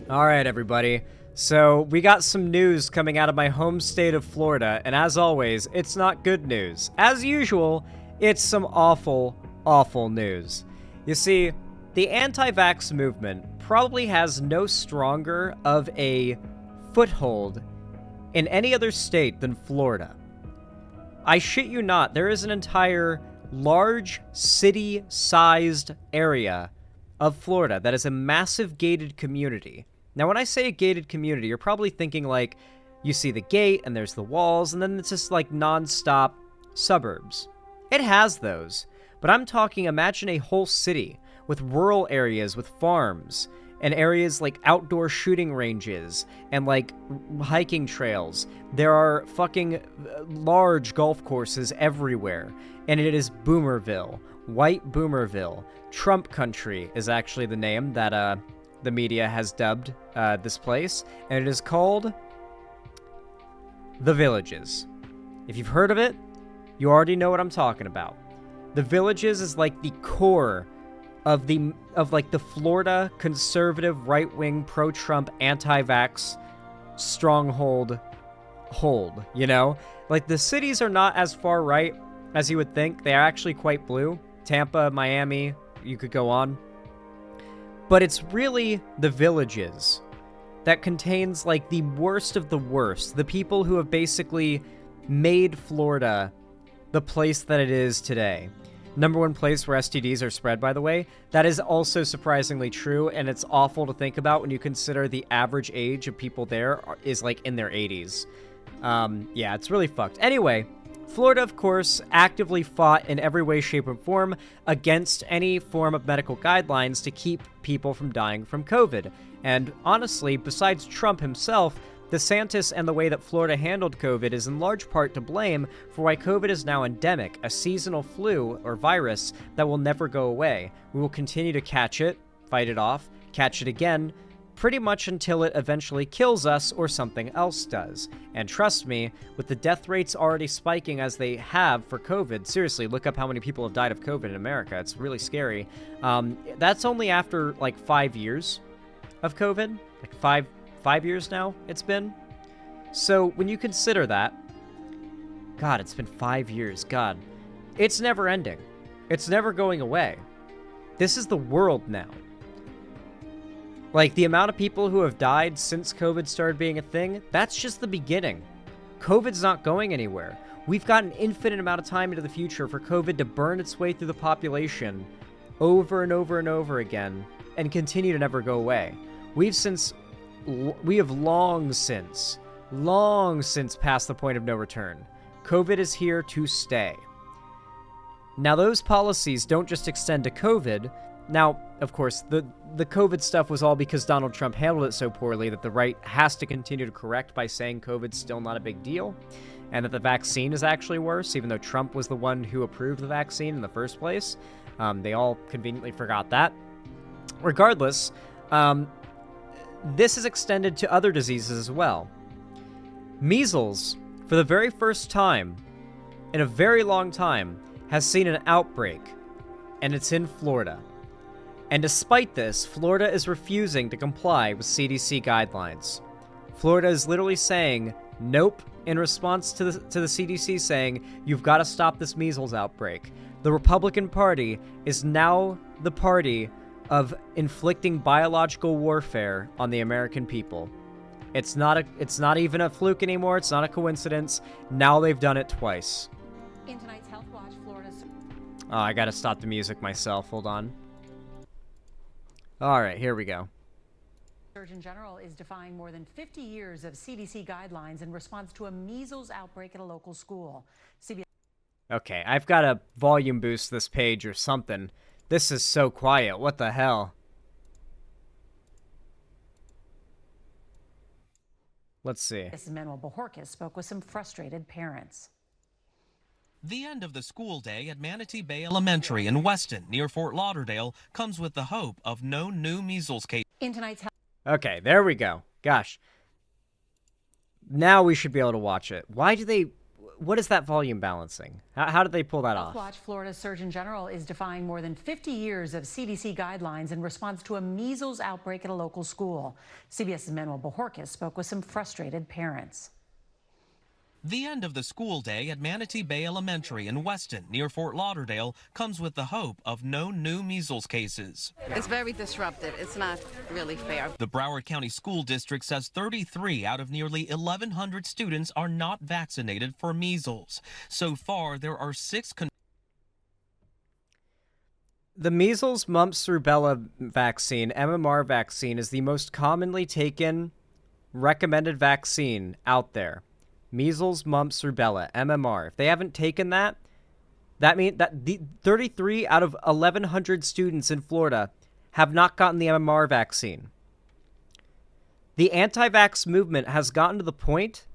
All right, everybody. So we got some news coming out of my home state of Florida, and as always, it's not good news. As usual, it's some awful, awful news. You see, the anti-vax movement probably has no stronger of a foothold in any other state than Florida. I shit you not, there is an entire large city-sized area of Florida that is a massive gated community. Now, when I say a gated community, you're probably thinking like, you see the gate and there's the walls, and then it's just like non-stop suburbs. It has those, but I'm talking, imagine a whole city with rural areas with farms and areas like outdoor shooting ranges and like hiking trails. There are fucking large golf courses everywhere, and it is Boomerville, White Boomerville. Trump Country is actually the name that the media has dubbed this place, and it is called The Villages. If you've heard of it, you already know what I'm talking about. The Villages is like the core of the Florida conservative right-wing pro-Trump anti-vax stronghold hold, you know? Like, the cities are not as far right as you would think. They are actually quite blue. Tampa, Miami, you could go on. But it's really the Villages that contains like the worst of the worst. The people who have basically made Florida the place that it is today. Number one place where STDs are spread, by the way. That is also surprisingly true, and it's awful to think about when you consider the average age of people there is like in their 80s. Yeah, it's really fucked. Anyway, Florida, of course, actively fought in every way, shape, and form against any form of medical guidelines to keep people from dying from COVID. And honestly, besides Trump himself, DeSantis and the way that Florida handled COVID is in large part to blame for why COVID is now endemic, a seasonal flu or virus that will never go away. We will continue to catch it, fight it off, catch it again, pretty much until it eventually kills us or something else does. And trust me, with the death rates already spiking as they have for COVID, seriously, look up how many people have died of COVID in America. It's really scary. That's only after like 5 years of COVID, like five years now it's been. So when you consider that, God, it's been 5 years. God, it's never ending. It's never going away. This is the world now. Like, the amount of people who have died since COVID started being a thing, that's just the beginning. COVID's not going anywhere. We've got an infinite amount of time into the future for COVID to burn its way through the population over and over and over again and continue to never go away. We have long since passed the point of no return. COVID is here to stay. Now, those policies don't just extend to COVID. Now, of course, the COVID stuff was all because Donald Trump handled it so poorly that the right has to continue to correct by saying COVID's still not a big deal, and that the vaccine is actually worse, even though Trump was the one who approved the vaccine in the first place. They all conveniently forgot that. Regardless, this is extended to other diseases as well. Measles, for the very first time in a very long time, has seen an outbreak, and it's in Florida. And despite this, Florida is refusing to comply with CDC guidelines. Florida is literally saying, nope, in response to the CDC saying, you've got to stop this measles outbreak. The Republican Party is now the party of inflicting biological warfare on the American people. It's not even a fluke anymore. It's not a coincidence. Now they've done it twice. In tonight's Health Watch, Florida's... Oh, I gotta stop the music myself. Hold on. All right, here we go. Surgeon General is defying more than 50 years of CDC guidelines in response to a measles outbreak at a local school. Okay, I've got to volume boost this page or something. This is so quiet. What the hell? Let's see. Mrs. Manuel Bojorquez spoke with some frustrated parents. The end of the school day at Manatee Bay Elementary in Weston, near Fort Lauderdale, comes with the hope of no new measles cases. In tonight's Okay, there we go. Gosh. Now we should be able to watch it. Why do they... what is that volume balancing? How did they pull that off? Watch Florida Surgeon General is defying more than 50 years of CDC guidelines in response to a measles outbreak at a local school. CBS's Manuel Bojorquez spoke with some frustrated parents. The end of the school day at Manatee Bay Elementary in Weston, near Fort Lauderdale, comes with the hope of no new measles cases. It's very disruptive. It's not really fair. The Broward County School District says 33 out of nearly 1,100 students are not vaccinated for measles. So far, there are 6. The measles, mumps, rubella vaccine, MMR vaccine, is the most commonly taken recommended vaccine out there. Measles, mumps, rubella, MMR. If they haven't taken that, that means that the 33 out of 1,100 students in Florida have not gotten the MMR vaccine. The anti-vax movement has gotten to the point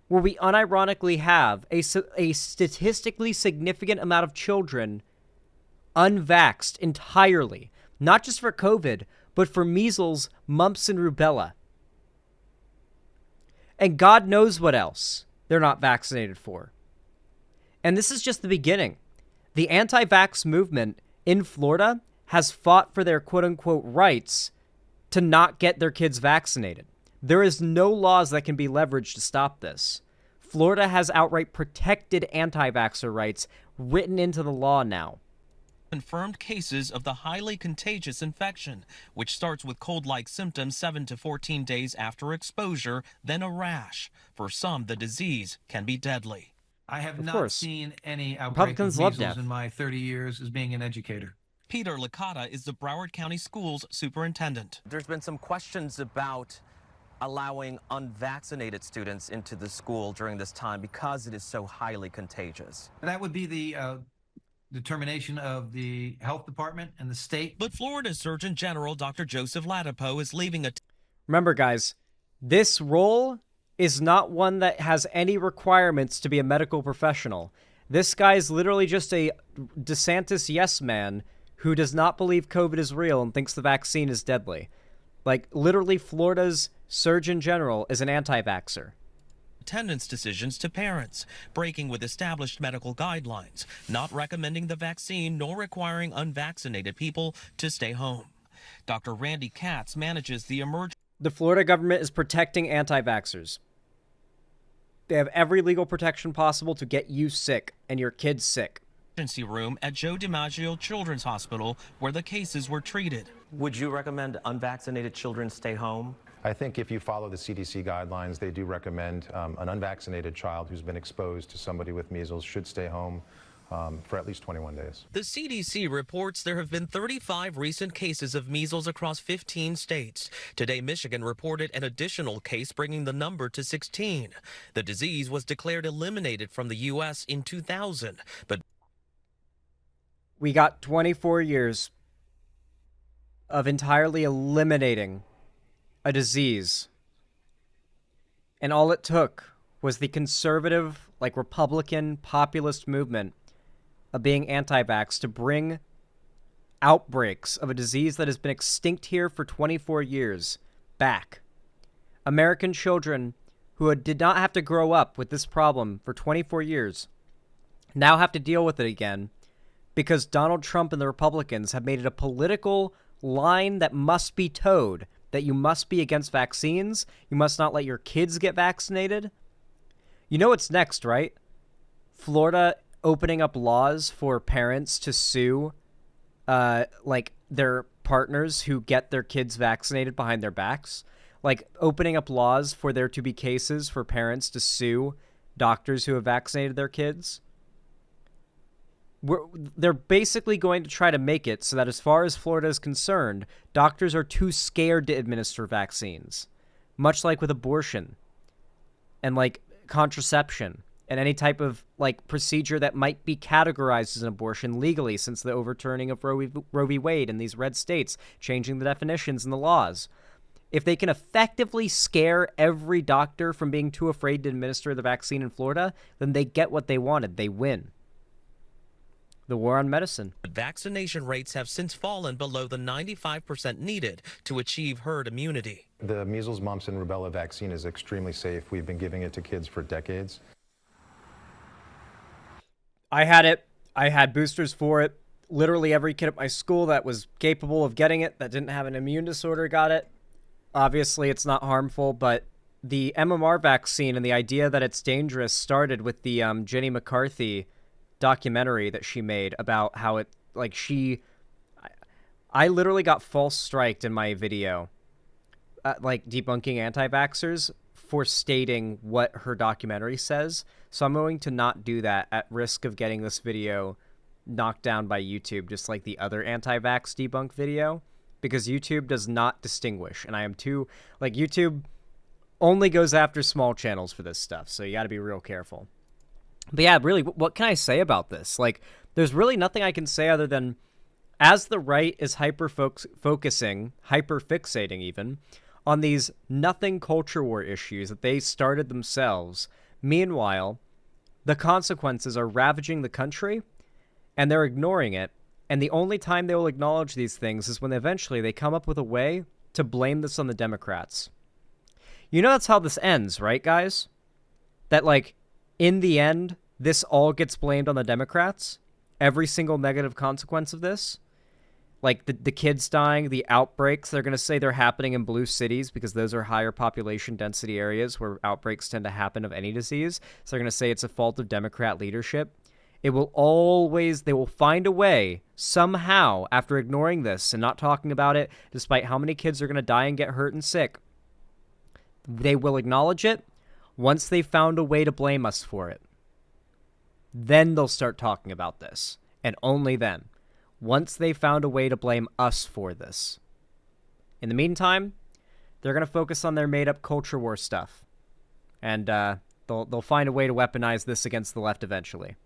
where we unironically have a statistically significant amount of children unvaxxed entirely, not just for COVID, but for measles, mumps, and rubella. And God knows what else they're not vaccinated for. And this is just the beginning. The anti-vax movement in Florida has fought for their quote-unquote rights to not get their kids vaccinated. There is no laws that can be leveraged to stop this. Florida has outright protected anti-vaxxer rights written into the law now. Confirmed cases of the highly contagious infection, which starts with cold-like symptoms 7 to 14 days after exposure, then a rash. For some, the disease can be deadly. I have not seen any outbreak of Republicans love measles death. in my 30 years as being an educator. Peter Licata is the Broward County Schools superintendent. There's been some questions about allowing unvaccinated students into the school during this time because it is so highly contagious. That would be the determination of the health department and the state. But Florida Surgeon General Dr. Joseph Ladapo is leaving a... Remember, guys, this role is not one that has any requirements to be a medical professional. This guy is literally just a DeSantis yes man who does not believe COVID is real and thinks the vaccine is deadly. Like, literally, Florida's Surgeon General is an anti-vaxxer. Attendance decisions to parents, breaking with established medical guidelines, not recommending the vaccine nor requiring unvaccinated people to stay home. Dr. Randy Katz manages the emergency. The Florida government is protecting anti-vaxxers. They have every legal protection possible to get you sick and your kids sick. Emergency room at Joe DiMaggio Children's Hospital where the cases were treated. Would you recommend unvaccinated children stay home? I think if you follow the CDC guidelines, they do recommend an unvaccinated child who's been exposed to somebody with measles should stay home for at least 21 days. The CDC reports there have been 35 recent cases of measles across 15 states. Today, Michigan reported an additional case, bringing the number to 16. The disease was declared eliminated from the U.S. in 2000, but we got 24 years of entirely eliminating a disease. And all it took was the conservative, like Republican populist movement of being anti-vax to bring outbreaks of a disease that has been extinct here for 24 years back. American children who did not have to grow up with this problem for 24 years now have to deal with it again because Donald Trump and the Republicans have made it a political line that must be towed, that you must be against vaccines, you must not let your kids get vaccinated. You know what's next, right? Florida opening up laws for parents to sue like their partners who get their kids vaccinated behind their backs. Like opening up laws for there to be cases for parents to sue doctors who have vaccinated their kids. They're basically going to try to make it so that as far as Florida is concerned, doctors are too scared to administer vaccines, much like with abortion and like contraception and any type of like procedure that might be categorized as an abortion legally since the overturning of Roe v. Wade in these red states, changing the definitions and the laws. If they can effectively scare every doctor from being too afraid to administer the vaccine in Florida, then they get what they wanted. They win. The war on medicine. Vaccination rates have since fallen below the 95% needed to achieve herd immunity. The measles, mumps, and rubella vaccine is extremely safe. We've been giving it to kids for decades. I had it. I had boosters for it. Literally every kid at my school that was capable of getting it, that didn't have an immune disorder, got it. Obviously, it's not harmful, but the MMR vaccine and the idea that it's dangerous started with the Jenny McCarthy documentary that she made about how it, like, I literally got false striked in my video, like, debunking anti-vaxxers for stating what her documentary says. So I'm going to not do that at risk of getting this video knocked down by YouTube, just like the other anti-vax debunk video, because YouTube does not distinguish, and I am too, like, YouTube only goes after small channels for this stuff, so you got to be real careful. But yeah, really, what can I say about this? Like, there's really nothing I can say other than, as the right is hyper-fixating even, on these nothing culture war issues that they started themselves, meanwhile, the consequences are ravaging the country, and they're ignoring it, and the only time they will acknowledge these things is when eventually they come up with a way to blame this on the Democrats. You know that's how this ends, right, guys? That, like, in the end, this all gets blamed on the Democrats? Every single negative consequence of this? Like, the kids dying, the outbreaks, they're going to say they're happening in blue cities because those are higher population density areas where outbreaks tend to happen of any disease. So they're going to say it's a fault of Democrat leadership. It will always, they will find a way, somehow, after ignoring this and not talking about it, despite how many kids are going to die and get hurt and sick, they will acknowledge it once they've found a way to blame us for it. Then they'll start talking about this, and only then. Once they found a way to blame us for this. In the meantime, they're going to focus on their made-up culture war stuff. And they'll find a way to weaponize this against the left eventually.